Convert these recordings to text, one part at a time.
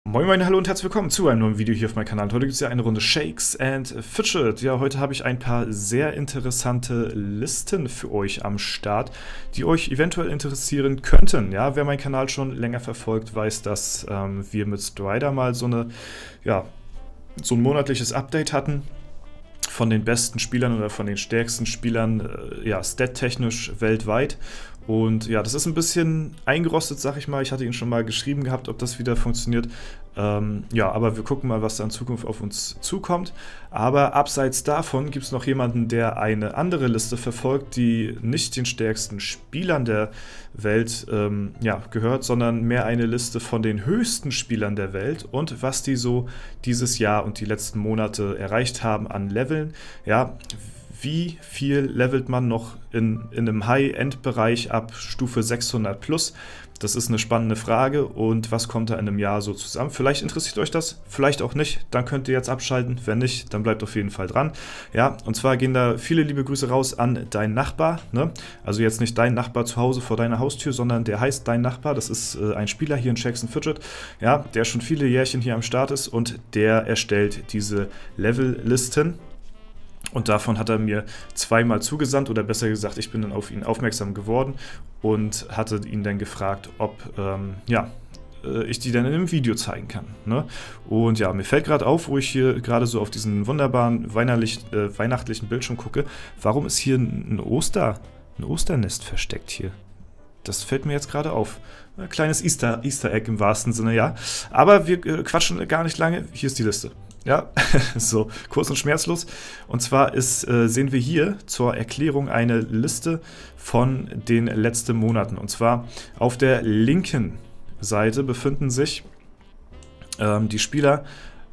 Moin Moin, hallo und herzlich willkommen zu einem neuen Video hier auf meinem Kanal. Heute gibt es ja eine Runde Shakes and Fidget. Ja, heute habe ich ein paar sehr interessante Listen für euch am Start, die euch eventuell interessieren könnten. Ja, wer meinen Kanal schon länger verfolgt, weiß, dass wir mit Strider mal so ein monatliches Update hatten von den besten Spielern oder von den stärksten Spielern, stat-technisch weltweit. Und ja, das ist ein bisschen eingerostet, sag ich mal. Ich hatte Ihnen schon mal geschrieben gehabt, ob das wieder funktioniert. Aber wir gucken mal, was da in Zukunft auf uns zukommt. Aber abseits davon gibt es noch jemanden, der eine andere Liste verfolgt, die nicht den stärksten Spielern der Welt gehört, sondern mehr eine Liste von den höchsten Spielern der Welt und was die so dieses Jahr und die letzten Monate erreicht haben an Leveln. Ja, wie viel levelt man noch in einem High-End-Bereich ab Stufe 600 plus? Das ist eine spannende Frage. Und was kommt da in einem Jahr so zusammen? Vielleicht interessiert euch das, vielleicht auch nicht. Dann könnt ihr jetzt abschalten. Wenn nicht, dann bleibt auf jeden Fall dran. Ja, und zwar gehen da viele liebe Grüße raus an deinen Nachbar. Ne? Also jetzt nicht dein Nachbar zu Hause vor deiner Haustür, sondern der heißt dein Nachbar. Das ist ein Spieler hier in Shakes and Fidget, ja, der schon viele Jährchen hier am Start ist und der erstellt diese Levellisten. Und davon hat er mir zweimal zugesandt, oder besser gesagt, ich bin dann auf ihn aufmerksam geworden und hatte ihn dann gefragt, ob ich die dann in einem Video zeigen kann. Ne? Und ja, mir fällt gerade auf, wo ich hier gerade so auf diesen wunderbaren weihnachtlichen Bildschirm gucke, warum ist hier ein Osternest versteckt hier? Das fällt mir jetzt gerade auf. Ein kleines Easter Egg im wahrsten Sinne, ja. Aber wir quatschen gar nicht lange. Hier ist die Liste. Ja, so kurz und schmerzlos. Und zwar sehen wir hier zur Erklärung eine Liste von den letzten Monaten. Und zwar auf der linken Seite befinden sich die Spieler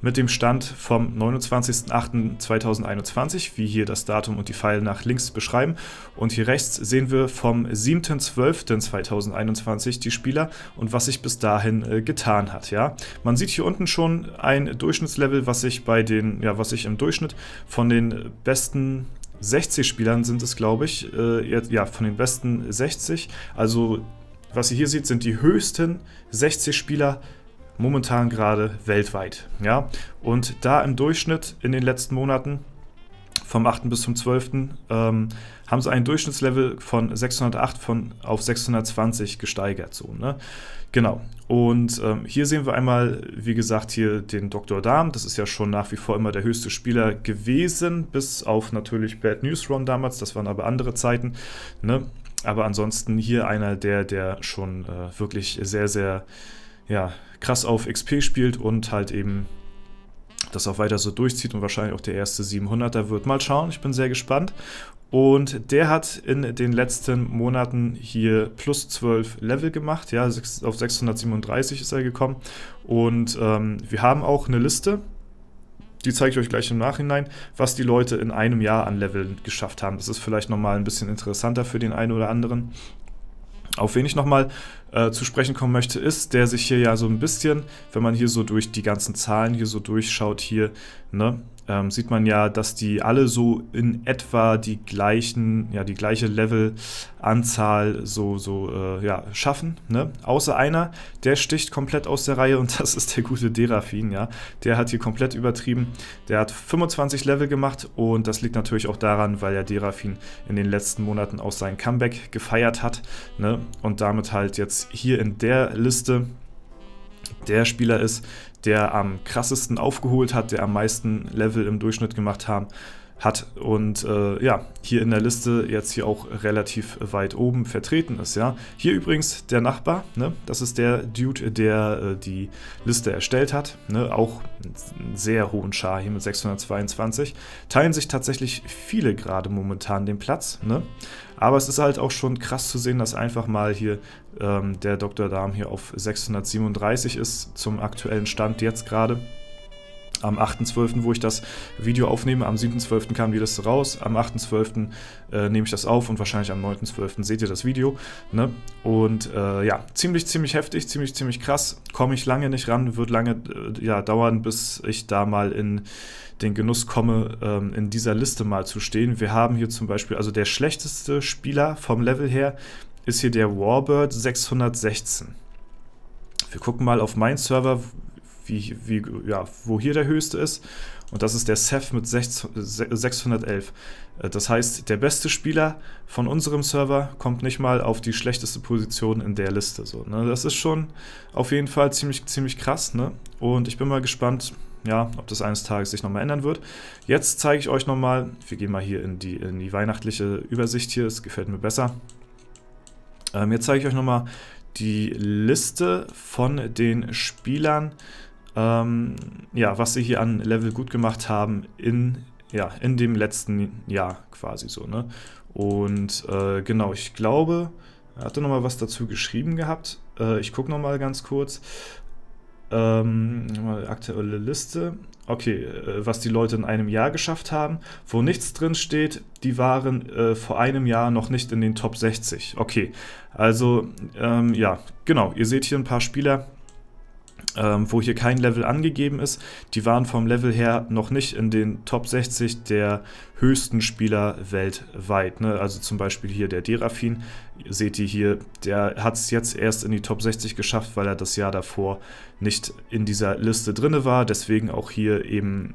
mit dem Stand vom 29.08.2021, wie hier das Datum und die Pfeile nach links beschreiben. Und hier rechts sehen wir vom 7.12.2021 die Spieler und was sich bis dahin getan hat. Ja? Man sieht hier unten schon ein Durchschnittslevel, was sich im Durchschnitt von den besten 60 Spielern sind es, glaube ich, von den besten 60. Also, was ihr hier seht, sind die höchsten 60 Spieler momentan gerade weltweit. Ja? Und da im Durchschnitt in den letzten Monaten, vom 8. bis zum 12., haben sie ein Durchschnittslevel von 608 auf 620 gesteigert. So, ne? Genau. Und hier sehen wir einmal, wie gesagt, hier den Dr. Darm. Das ist ja schon nach wie vor immer der höchste Spieler gewesen, bis auf natürlich Bad News Ron damals. Das waren aber andere Zeiten. Ne? Aber ansonsten hier einer, der schon wirklich sehr, sehr krass auf XP spielt und halt eben das auch weiter so durchzieht und wahrscheinlich auch der erste 700er wird. Mal schauen, ich bin sehr gespannt. Und der hat in den letzten Monaten hier plus 12 Level gemacht. Ja, auf 637 ist er gekommen. Und wir haben auch eine Liste, die zeige ich euch gleich im Nachhinein, was die Leute in einem Jahr an Leveln geschafft haben. Das ist vielleicht nochmal ein bisschen interessanter für den einen oder anderen. Auf wen ich nochmal zu sprechen kommen möchte, ist, der sich hier ja so ein bisschen, wenn man hier so durch die ganzen Zahlen hier so durchschaut hier, ne, sieht man ja, dass die alle so in etwa die gleiche Levelanzahl schaffen, ne? Außer einer, der sticht komplett aus der Reihe und das ist der gute Derafin, ja. Der hat hier komplett übertrieben. Der hat 25 Level gemacht und das liegt natürlich auch daran, weil ja Derafin in den letzten Monaten auch sein Comeback gefeiert hat, ne? Und damit halt jetzt hier in der Liste der Spieler ist, der am krassesten aufgeholt hat, der am meisten Level im Durchschnitt gemacht hat und hier in der Liste jetzt hier auch relativ weit oben vertreten ist. Ja. Hier übrigens der Nachbar, ne? Das ist der Dude, der die Liste erstellt hat, ne? Auch einen sehr hohen Char hier mit 622. Teilen sich tatsächlich viele gerade momentan den Platz, ne? Aber es ist halt auch schon krass zu sehen, dass einfach mal hier der Dr. Darm hier auf 637 ist zum aktuellen Stand jetzt gerade. am 8.12., wo ich das Video aufnehme. Am 7.12. kam die Liste raus. Am 8.12. Nehme ich das auf und wahrscheinlich am 9.12. seht ihr das Video. Ne? Und ja, ziemlich heftig, ziemlich krass. Komme ich lange nicht ran, wird lange dauern, bis ich da mal in den Genuss komme, in dieser Liste mal zu stehen. Wir haben hier zum Beispiel, also der schlechteste Spieler vom Level her ist hier der Warbird 616. Wir gucken mal auf meinen Server, wo hier der höchste ist. Und das ist der Seth mit 611. Das heißt, der beste Spieler von unserem Server kommt nicht mal auf die schlechteste Position in der Liste. So, ne? Das ist schon auf jeden Fall ziemlich krass. Ne? Und ich bin mal gespannt, ja, ob das eines Tages sich nochmal ändern wird. Jetzt zeige ich euch nochmal, wir gehen mal hier in die weihnachtliche Übersicht hier, es gefällt mir besser. Jetzt zeige ich euch nochmal die Liste von den Spielern, was sie hier an Level gut gemacht haben in dem letzten Jahr quasi so, ne? Und genau, ich glaube, er hatte nochmal was dazu geschrieben gehabt. Ich gucke nochmal ganz kurz. Aktuelle Liste. Okay, was die Leute in einem Jahr geschafft haben. Wo nichts drin steht, die waren vor einem Jahr noch nicht in den Top 60. Okay, also genau, ihr seht hier ein paar Spieler, wo hier kein Level angegeben ist. Die waren vom Level her noch nicht in den Top 60 der höchsten Spieler weltweit. Ne? Also zum Beispiel hier der Derafin, seht ihr hier, der hat es jetzt erst in die Top 60 geschafft, weil er das Jahr davor nicht in dieser Liste drin war. Deswegen auch hier eben,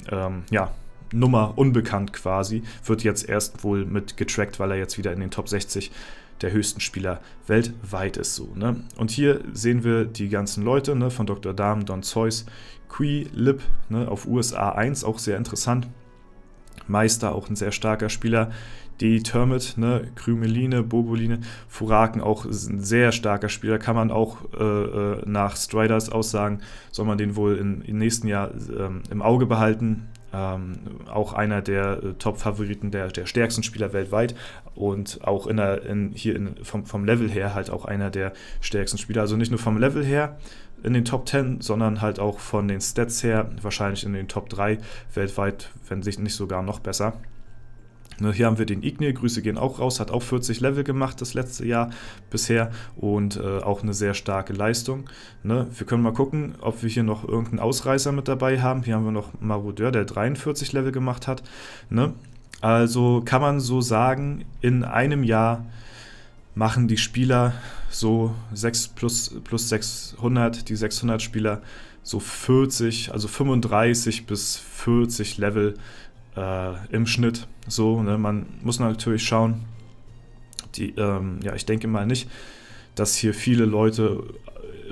Nummer unbekannt quasi, wird jetzt erst wohl mit getrackt, weil er jetzt wieder in den Top 60 der höchsten Spieler weltweit ist so. Ne? Und hier sehen wir die ganzen Leute, ne? Von Dr. Dam, Don Zeus, Qui, Lip, ne? Auf USA 1, auch sehr interessant. Meister, auch ein sehr starker Spieler. Termit, ne? Krümeline, Boboline, Furaken, auch ein sehr starker Spieler. Kann man auch nach Striders Aussagen, soll man den wohl im nächsten Jahr im Auge behalten. Auch einer der Top-Favoriten, der stärksten Spieler weltweit und auch vom Level her halt auch einer der stärksten Spieler. Also nicht nur vom Level her in den Top 10, sondern halt auch von den Stats her wahrscheinlich in den Top 3 weltweit, wenn sich nicht sogar noch besser. Hier haben wir den Ignil, Grüße gehen auch raus, hat auch 40 Level gemacht das letzte Jahr bisher und auch eine sehr starke Leistung. Ne? Wir können mal gucken, ob wir hier noch irgendeinen Ausreißer mit dabei haben. Hier haben wir noch Marodeur, der 43 Level gemacht hat. Ne? Also kann man so sagen, in einem Jahr machen die Spieler so 6 plus 600, die 600 Spieler so 40, also 35 bis 40 Level im Schnitt. So, ne? Man muss natürlich schauen, ich denke mal nicht, dass hier viele Leute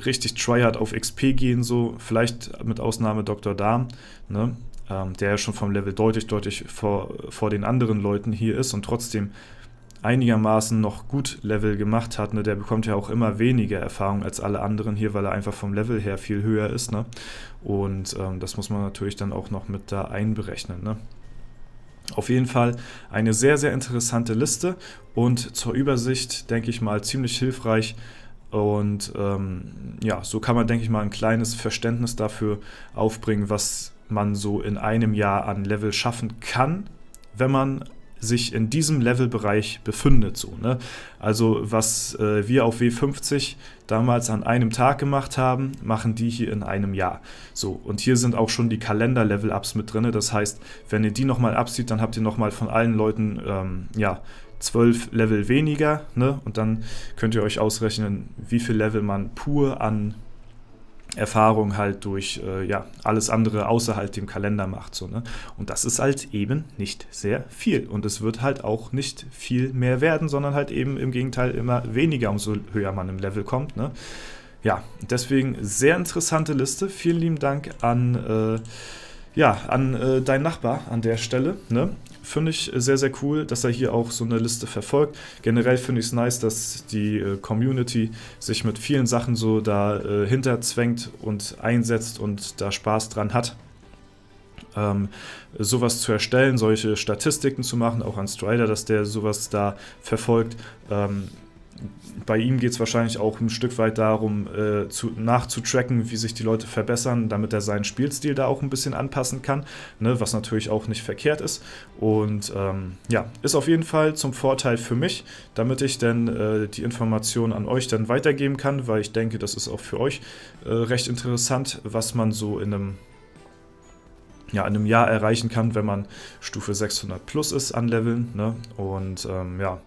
richtig tryhard auf XP gehen, so vielleicht mit Ausnahme Dr. Dam, ne? Der ja schon vom Level deutlich vor den anderen Leuten hier ist und trotzdem einigermaßen noch gut Level gemacht hat. Ne? Der bekommt ja auch immer weniger Erfahrung als alle anderen hier, weil er einfach vom Level her viel höher ist. Ne? Und das muss man natürlich dann auch noch mit da einberechnen. Ne? Auf jeden Fall eine sehr interessante Liste und zur Übersicht, denke ich mal, ziemlich hilfreich. Und so kann man, denke ich mal, ein kleines Verständnis dafür aufbringen, was man so in einem Jahr an Level schaffen kann, wenn man sich in diesem Levelbereich befindet. So, ne? Also was wir auf W50 damals an einem Tag gemacht haben, machen die hier in einem Jahr. So, und hier sind auch schon die Kalender-Level-Ups mit drin. Das heißt, wenn ihr die nochmal abzieht, dann habt ihr nochmal von allen Leuten 12 Level weniger. Ne? Und dann könnt ihr euch ausrechnen, wie viel Level man pur an Erfahrung halt durch alles andere außerhalb dem Kalender macht. So, ne? Und das ist halt eben nicht sehr viel. Und es wird halt auch nicht viel mehr werden, sondern halt eben im Gegenteil immer weniger, umso höher man im Level kommt. Ne? Ja, deswegen sehr interessante Liste. Vielen lieben Dank an deinen Nachbar an der Stelle. Ne? Finde ich sehr cool, dass er hier auch so eine Liste verfolgt. Generell finde ich es nice, dass die Community sich mit vielen Sachen so dahinter zwängt und einsetzt und da Spaß dran hat. Sowas zu erstellen, solche Statistiken zu machen, auch an Strider, dass der sowas da verfolgt. Bei ihm geht es wahrscheinlich auch ein Stück weit darum, nachzutracken, wie sich die Leute verbessern, damit er seinen Spielstil da auch ein bisschen anpassen kann, ne, was natürlich auch nicht verkehrt ist. Und ja, ist auf jeden Fall zum Vorteil für mich, damit ich dann die Informationen an euch dann weitergeben kann, weil ich denke, das ist auch für euch recht interessant, was man so in einem Jahr erreichen kann, wenn man Stufe 600 plus ist an Leveln, ne? Und ja,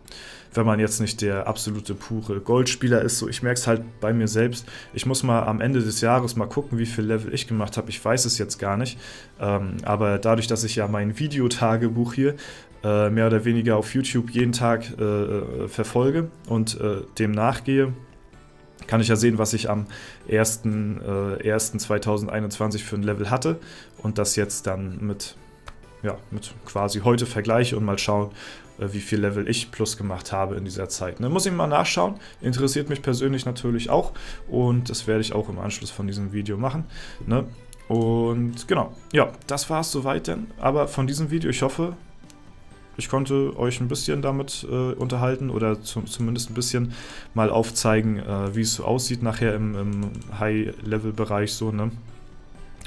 wenn man jetzt nicht der absolute pure Goldspieler ist, so ich merke es halt bei mir selbst, ich muss mal am Ende des Jahres mal gucken, wie viel Level ich gemacht habe, ich weiß es jetzt gar nicht, aber dadurch, dass ich ja mein Videotagebuch hier mehr oder weniger auf YouTube jeden Tag verfolge und dem nachgehe, kann ich ja sehen, was ich am 1.1.2021 für ein Level hatte und das jetzt dann mit quasi heute vergleiche und mal schauen, wie viel Level ich plus gemacht habe in dieser Zeit. Ne? Muss ich mal nachschauen, interessiert mich persönlich natürlich auch und das werde ich auch im Anschluss von diesem Video machen. Ne? Und genau, ja, das war es soweit denn, aber von diesem Video, ich hoffe, ich konnte euch ein bisschen damit unterhalten oder zumindest ein bisschen mal aufzeigen, wie es so aussieht nachher im High-Level-Bereich, so, ne?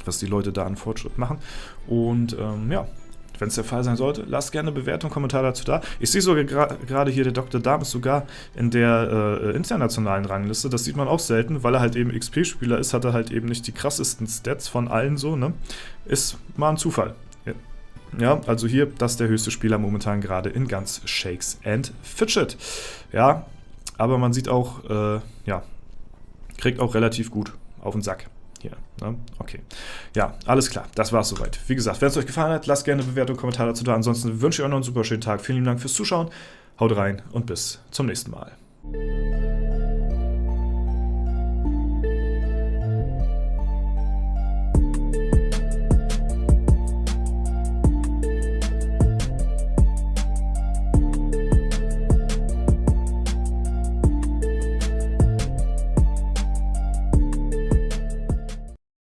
Was die Leute da an Fortschritt machen. Und ja, wenn es der Fall sein sollte, lasst gerne eine Bewertung, Kommentar dazu da. Ich sehe sogar gerade hier, der Dr. Darm ist sogar in der internationalen Rangliste. Das sieht man auch selten, weil er halt eben XP-Spieler ist, hat er halt eben nicht die krassesten Stats von allen so, ne? Ist mal ein Zufall. Ja, also hier, das ist der höchste Spieler momentan gerade in ganz Shakes and Fidget. Ja, aber man sieht auch, ja, kriegt auch relativ gut auf den Sack. Hier, ne? Okay. Ja, alles klar, das war's soweit. Wie gesagt, wenn es euch gefallen hat, lasst gerne eine Bewertung, Kommentar dazu da. Ansonsten wünsche ich euch noch einen super schönen Tag. Vielen lieben Dank fürs Zuschauen. Haut rein und bis zum nächsten Mal.